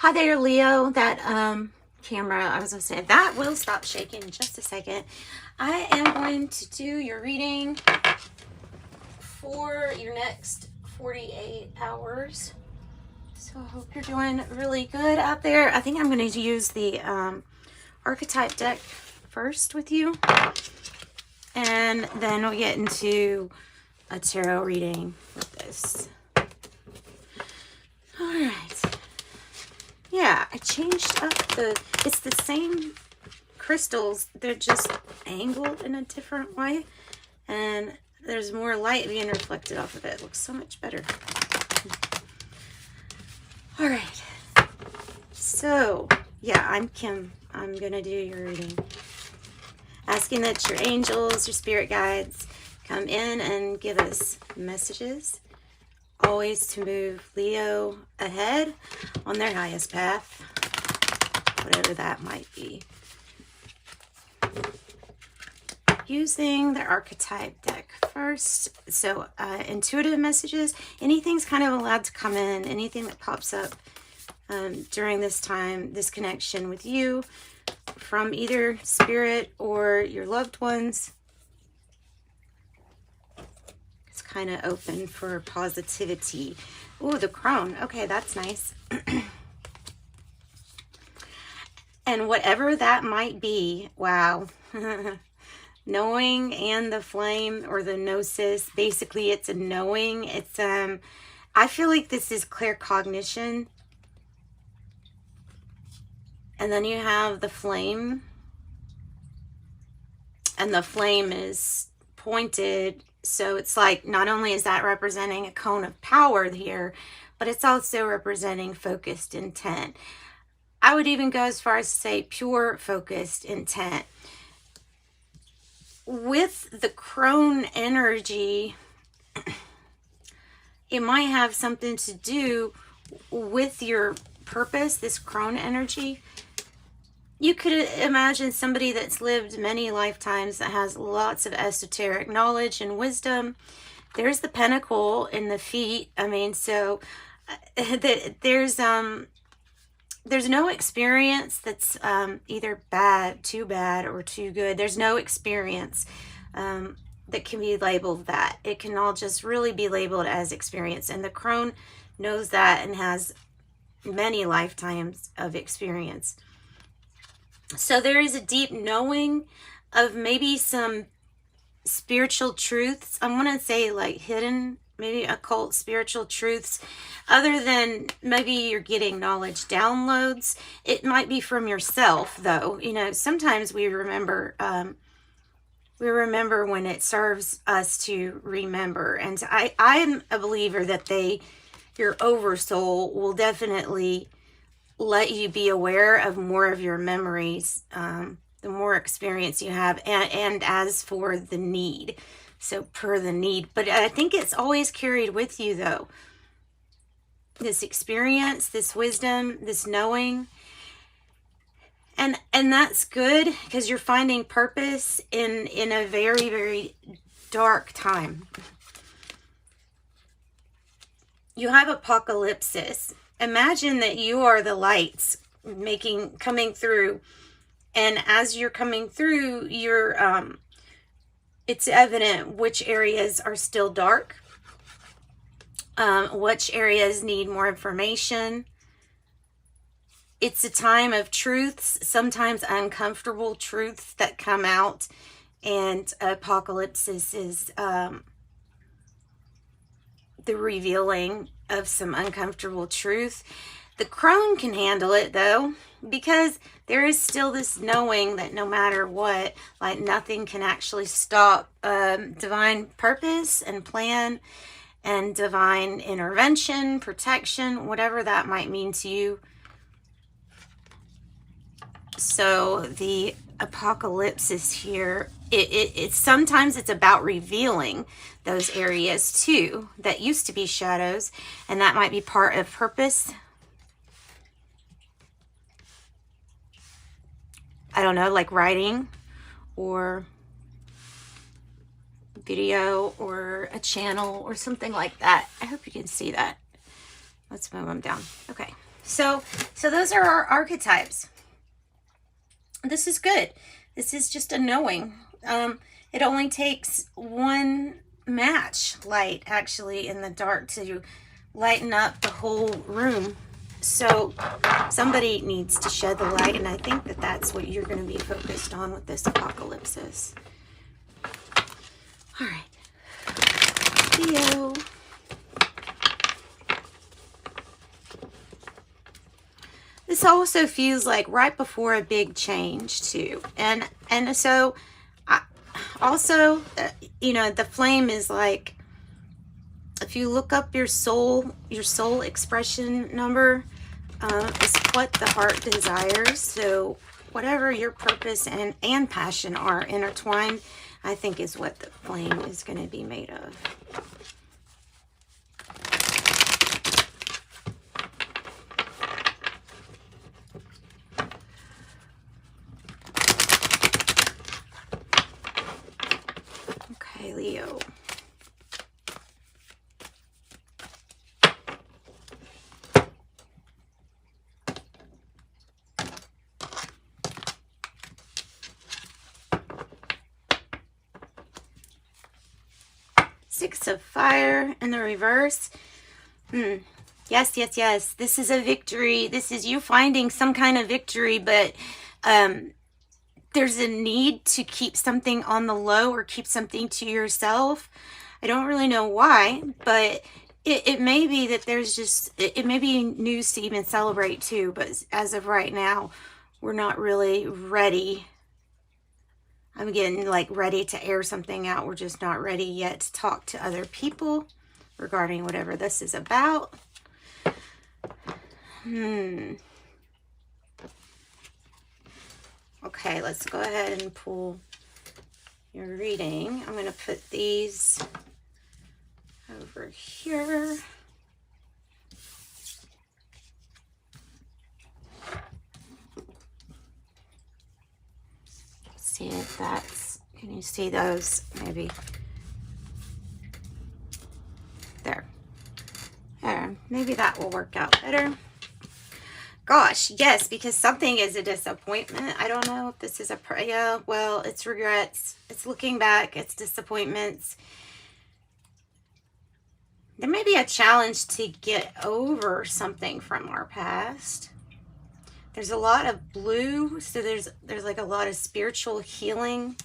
Hi there, Leo. That camera, I was going to say, that will stop shaking in just a second. I am going to do your reading for your next 48 hours. So I hope you're doing really good out there. I think I'm going to use the archetype deck first with you. And then we'll get into a tarot reading with this. All right. Yeah, I changed up it's the same crystals. They're just angled in a different way. And there's more light being reflected off of it. It looks so much better. All right. So, yeah, I'm Kim. I'm going to do your reading. Asking that your angels, your spirit guides come in and give us messages. Always to move Leo ahead on their highest path, whatever that might be. Using the archetype deck first. So intuitive messages, anything's kind of allowed to come in, anything that pops up during this time, this connection with you from either spirit or your loved ones. Kind of open for positivity. Oh, the crone. Okay, that's nice. And whatever that might be, wow. Knowing and the flame or the gnosis, basically it's a knowing. It's I feel like this is clear cognition. And then you have the flame. And the flame is pointed. So it's like, not only is that representing a cone of power here, but it's also representing focused intent. I would even go as far as to say pure focused intent. With the crone energy, it might have something to do with your purpose, this crone energy. You could imagine somebody that's lived many lifetimes that has lots of esoteric knowledge and wisdom. There's the pentacle in the feet. I mean, so there's no experience that's either too bad or too good. There's no experience that can be labeled that. It can all just really be labeled as experience. And the crone knows that and has many lifetimes of experience. So there is a deep knowing of maybe some spiritual truths. I'm going to say like hidden, maybe occult spiritual truths, other than maybe you're getting knowledge downloads. It might be from yourself though. You know, sometimes we remember when it serves us to remember. And I'm a believer that your oversoul will definitely let you be aware of more of your memories, the more experience you have, and as for the need, so per the need. But I think it's always carried with you though, this experience, this wisdom, this knowing, and that's good because you're finding purpose in a very, very dark time. You have apocalypsis. Imagine that you are the lights coming through, and as you're coming through, it's evident which areas are still dark, which areas need more information. It's a time of truths, sometimes uncomfortable truths that come out, and apocalypsis is the revealing of some uncomfortable truth. The crone can handle it though, because there is still this knowing that no matter what, like nothing can actually stop divine purpose and plan and divine intervention, protection, whatever that might mean to you. So the apocalypse here, it's sometimes it's about revealing those areas too that used to be shadows, and that might be part of purpose. I don't know, like writing or video or a channel or something like that. I hope you can see that. Let's move them down. Okay, So those are our archetypes. This is good. This is just a knowing. It only takes one match light, actually, in the dark to lighten up the whole room. So somebody needs to shed the light, and I think that that's what you're going to be focused on with this apocalypse. All right, Leo. This also feels like right before a big change too, and so also, you know, the flame is like, if you look up your soul expression number, is what the heart desires. So whatever your purpose and passion are intertwined, I think is what the flame is going to be made of. Okay, Leo. Six of Fire in the reverse. Yes, yes, yes. This is a victory. This is you finding some kind of victory, but there's a need to keep something on the low or keep something to yourself. I don't really know why, but it may be that there's just, it may be news to even celebrate too, but as of right now, we're not really ready. I'm getting like ready to air something out. We're just not ready yet to talk to other people regarding whatever this is about. Okay, let's go ahead and pull your reading. I'm going to put these over here. See if that's, can you see those? Maybe there. Maybe that will work out better. Gosh, yes, because something is a disappointment. I don't know if this is yeah, well, it's regrets, it's looking back, it's disappointments. There may be a challenge to get over something from our past. There's a lot of blue, so there's like a lot of spiritual healing.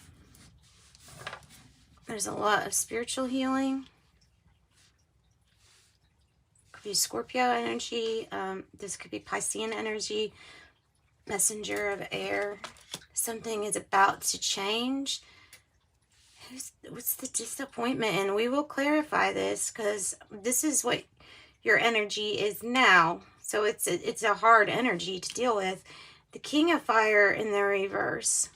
There's a lot of spiritual healing. Could be Scorpio energy. This could be Piscean energy. Messenger of air. Something is about to change. What's the disappointment? And we will clarify this, because this is what your energy is now. So it's a hard energy to deal with. The King of Fire in the reverse.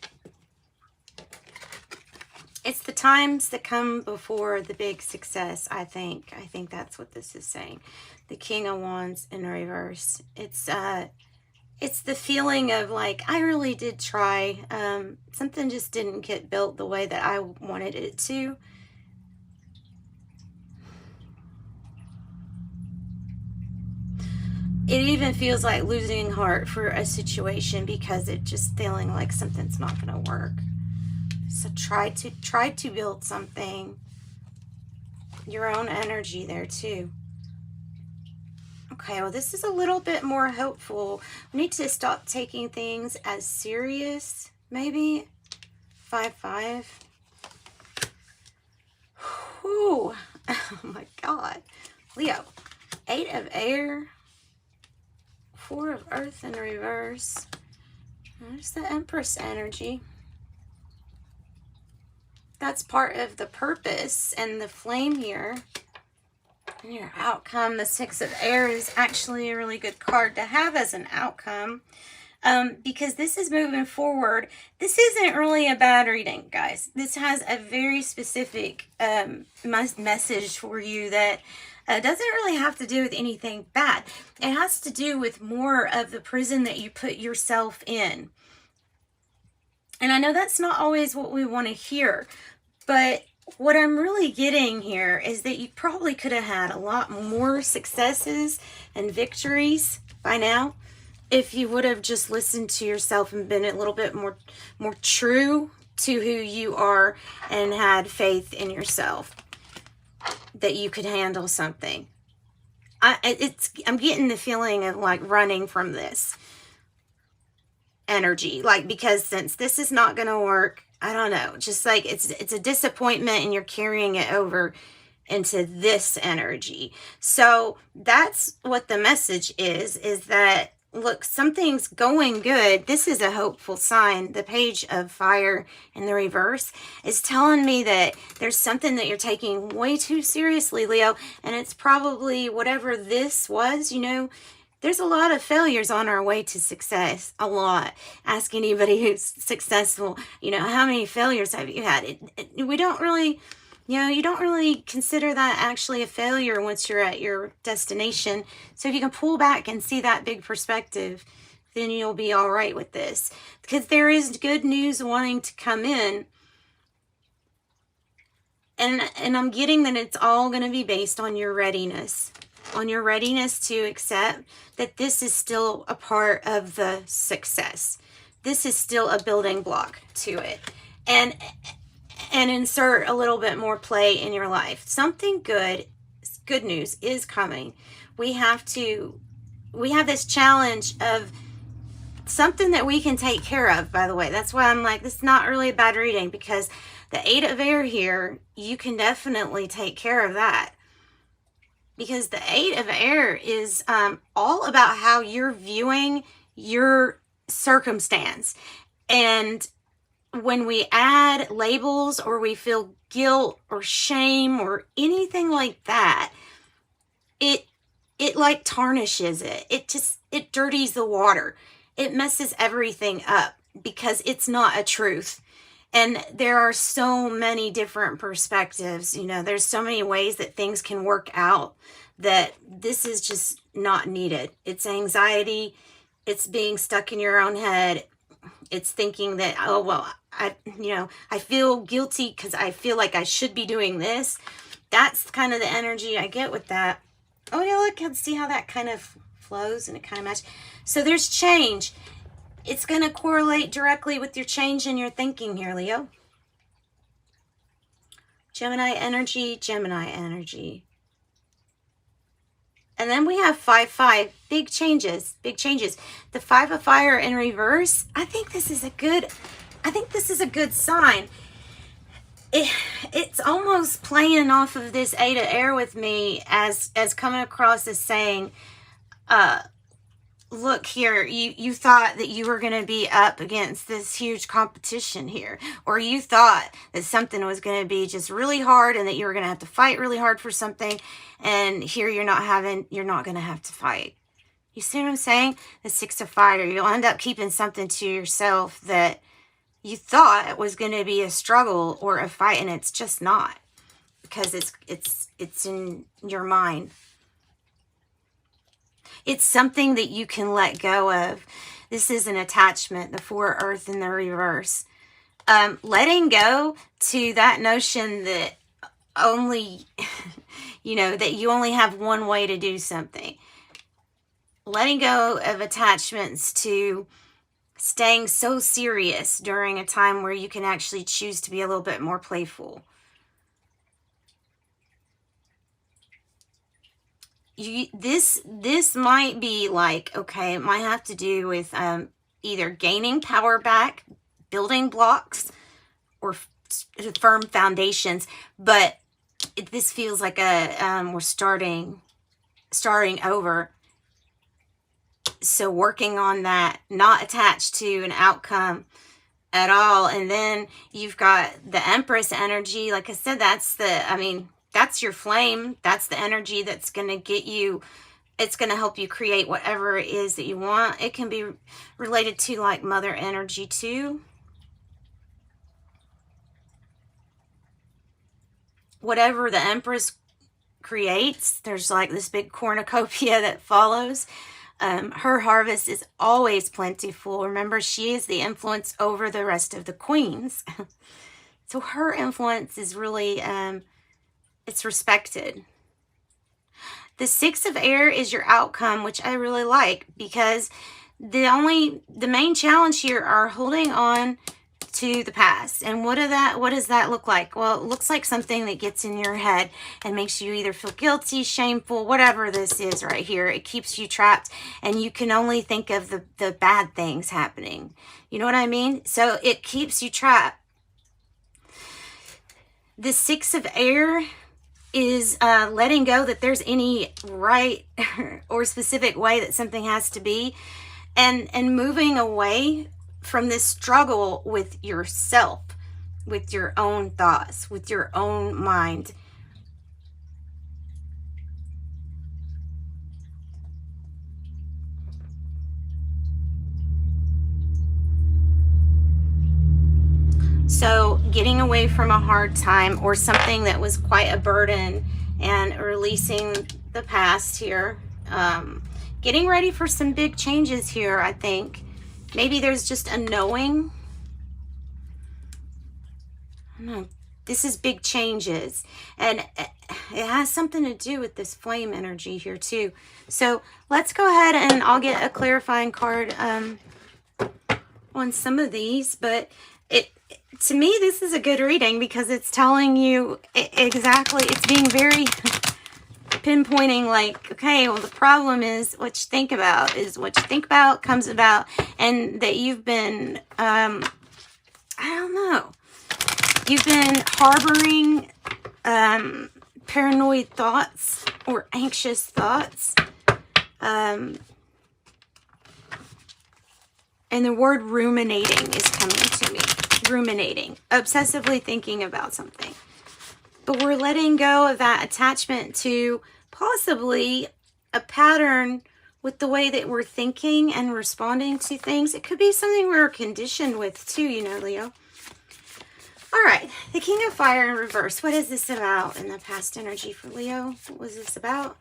It's the times that come before the big success, I think. I think that's what this is saying. The King of Wands in reverse. It's the feeling of like, I really did try. Something just didn't get built the way that I wanted it to. It even feels like losing heart for a situation because it just feeling like something's not going to work. So try to build something. Your own energy there too. Okay, well, this is a little bit more hopeful. We need to stop taking things as serious, maybe. 5-5. Whew. Oh my God. Leo. 8 of air. 4 of earth in reverse. There's the Empress energy. That's part of the purpose and the flame here. And your outcome, the 6 of air, is actually a really good card to have as an outcome, because this is moving forward. This isn't really a bad reading, guys. This has a very specific message for you that doesn't really have to do with anything bad. It has to do with more of the prison that you put yourself in. And I know that's not always what we want to hear, but what I'm really getting here is that you probably could have had a lot more successes and victories by now if you would have just listened to yourself and been a little bit more true to who you are and had faith in yourself that you could handle something. I'm getting the feeling of like running from this energy, like, because since this is not going to work, I don't know, just like it's a disappointment and you're carrying it over into this energy. So that's what the message is that, look, something's going good. This is a hopeful sign. The Page of Fire in the reverse is telling me that there's something that you're taking way too seriously, Leo, and it's probably whatever this was, you know. There's a lot of failures on our way to success, a lot. Ask anybody who's successful, you know, how many failures have you had? We don't really, you know, you don't really consider that actually a failure once you're at your destination. So if you can pull back and see that big perspective, then you'll be all right with this. Because there is good news wanting to come in. And I'm getting that it's all going to be based on your readiness. On your readiness to accept that this is still a part of the success. This is still a building block to it. And insert a little bit more play in your life. Something good news is coming. We have this challenge of something that we can take care of, by the way. That's why I'm like, this is not really a bad reading, because the 8 of Air here, you can definitely take care of that. Because the 8 of Air is all about how you're viewing your circumstance. And when we add labels or we feel guilt or shame or anything like that, it like tarnishes it. It dirties the water. It messes everything up because it's not a truth. And there are so many different perspectives, you know, there's so many ways that things can work out, that this is just not needed. It's anxiety. It's being stuck in your own head. It's thinking that, oh, well, I feel guilty because I feel like I should be doing this. That's kind of the energy I get with that. Oh, yeah, look, see how that kind of flows and it kind of matches. So there's change. It's going to correlate directly with your change in your thinking here, Leo. Gemini energy, Gemini energy. And then we have 5-5, big changes, big changes. The 5 of Fire in reverse, I think this is a good sign. It's almost playing off of this 8 of Air with me as coming across as saying, look here, you thought that you were going to be up against this huge competition here, or you thought that something was going to be just really hard and that you were going to have to fight really hard for something, and here you're not going to have to fight. You see what I'm saying? The 6 of Fire, you'll end up keeping something to yourself that you thought was going to be a struggle or a fight, and it's just not, because it's in your mind. It's something that you can let go of. This is an attachment, the 4 Earth in the reverse. Letting go to that notion that only, you know, that you only have one way to do something. Letting go of attachments to staying so serious during a time where you can actually choose to be a little bit more playful. This might be like, okay, it might have to do with either gaining power back, building blocks, or firm foundations. But this feels like we're starting over. So working on that, not attached to an outcome at all. And then you've got the Empress energy. Like I said, that's your flame. That's the energy that's going to get you, it's going to help you create whatever it is that you want. It can be related to like mother energy too. Whatever the Empress creates, there's like this big cornucopia that follows. Her harvest is always plentiful. Remember, she is the influence over the rest of the queens. So her influence is really, it's respected. The Six of Air is your outcome, which I really like, because the main challenge here are holding on to the past. And what does that look like? Well, it looks like something that gets in your head and makes you either feel guilty, shameful, whatever this is right here. It keeps you trapped, and you can only think of the bad things happening. You know what I mean? So it keeps you trapped. The Six of Air is letting go that there's any right or specific way that something has to be, and moving away from this struggle with yourself, with your own thoughts, with your own mind. So getting away from a hard time or something that was quite a burden and releasing the past here. Getting ready for some big changes here, I think. Maybe there's just a knowing. I don't know. This is big changes. And it has something to do with this flame energy here too. So let's go ahead and I'll get a clarifying card on some of these. But to me, this is a good reading because it's telling you exactly, it's being very pinpointing, like, okay, well, the problem is what you think about is what you think about comes about, and that you've been, I don't know, you've been harboring paranoid thoughts or anxious thoughts. And the word ruminating is coming to me. Ruminating, obsessively thinking about something. But we're letting go of that attachment to possibly a pattern with the way that we're thinking and responding to things. It could be something we're conditioned with too, you know, Leo. All right, the King of Fire in reverse. What is this about in the past energy for Leo? What was this about?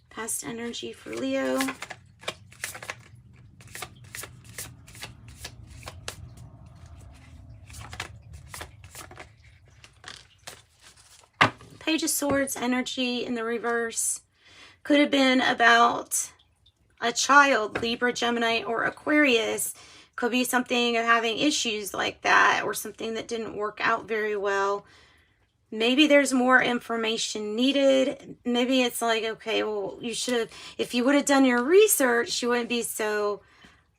Past energy for Leo. Page of Swords energy in the reverse. Could have been about a child, Libra, Gemini, or Aquarius. Could be something of having issues like that, or something that didn't work out very well. Maybe there's more information needed. Maybe it's like, okay, well, you should have, if you would have done your research, you wouldn't be so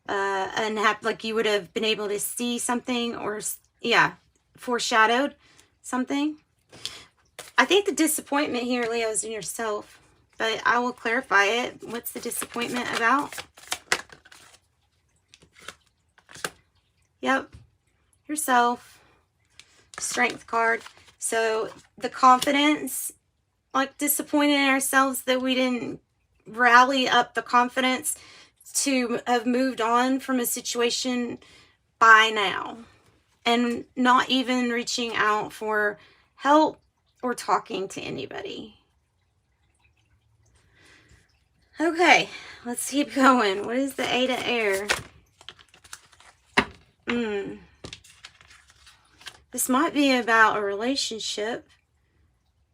unhappy, like you would have been able to see something, or, yeah, foreshadowed something. I think the disappointment here, Leo, is in yourself, but I will clarify it. What's the disappointment about? Yep, yourself. Strength card. So the confidence, like disappointed in ourselves that we didn't rally up the confidence to have moved on from a situation by now, and not even reaching out for help or talking to anybody. Okay, let's keep going. What is the Eight of Air? This might be about a relationship.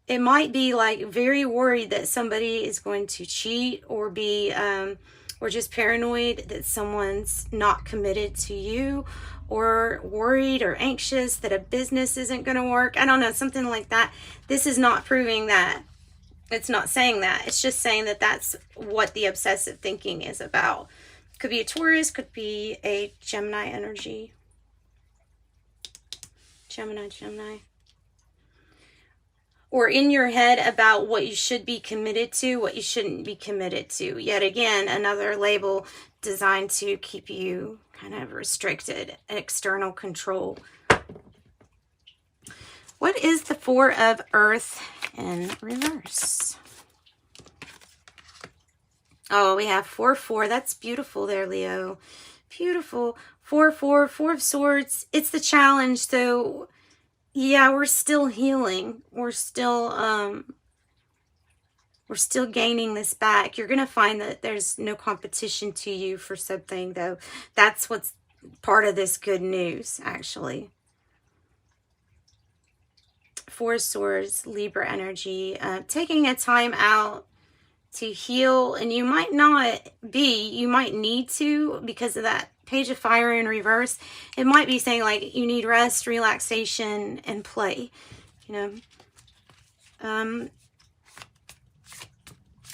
It might be like very worried that somebody is going to cheat, or be, or just paranoid that someone's not committed to you, or worried or anxious that a business isn't going to work. I don't know, something like that. This is not proving that. It's not saying that. It's just saying that that's what the obsessive thinking is about. Could be a Taurus, could be a Gemini energy. Gemini. Or in your head about what you should be committed to, what you shouldn't be committed to. Yet again, another label designed to keep you kind of restricted. External control. What is the Four of Earth in reverse? Oh, we have 4-4. That's beautiful there, Leo. Beautiful. 4-4, Four of Swords. It's the challenge. So, yeah, we're still healing. We're still gaining this back. You're going to find that there's no competition to you for something, though. That's what's part of this good news, actually. Four of Swords, Libra energy. Taking a time out to heal, and you might not be, you might need to, because of that Page of Fire in reverse. It might be saying like you need rest, relaxation, and play, you know.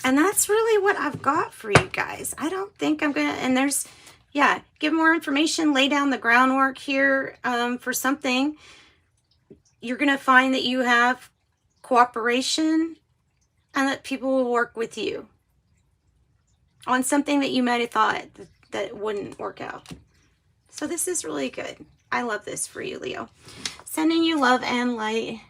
And that's really what I've got for you guys. I don't think I'm gonna, and there's, yeah, give more information, lay down the groundwork here for something. You're gonna find that you have cooperation and that people will work with you on something that you might have thought that wouldn't work out. So this is really good. I love this for you, Leo. Sending you love and light.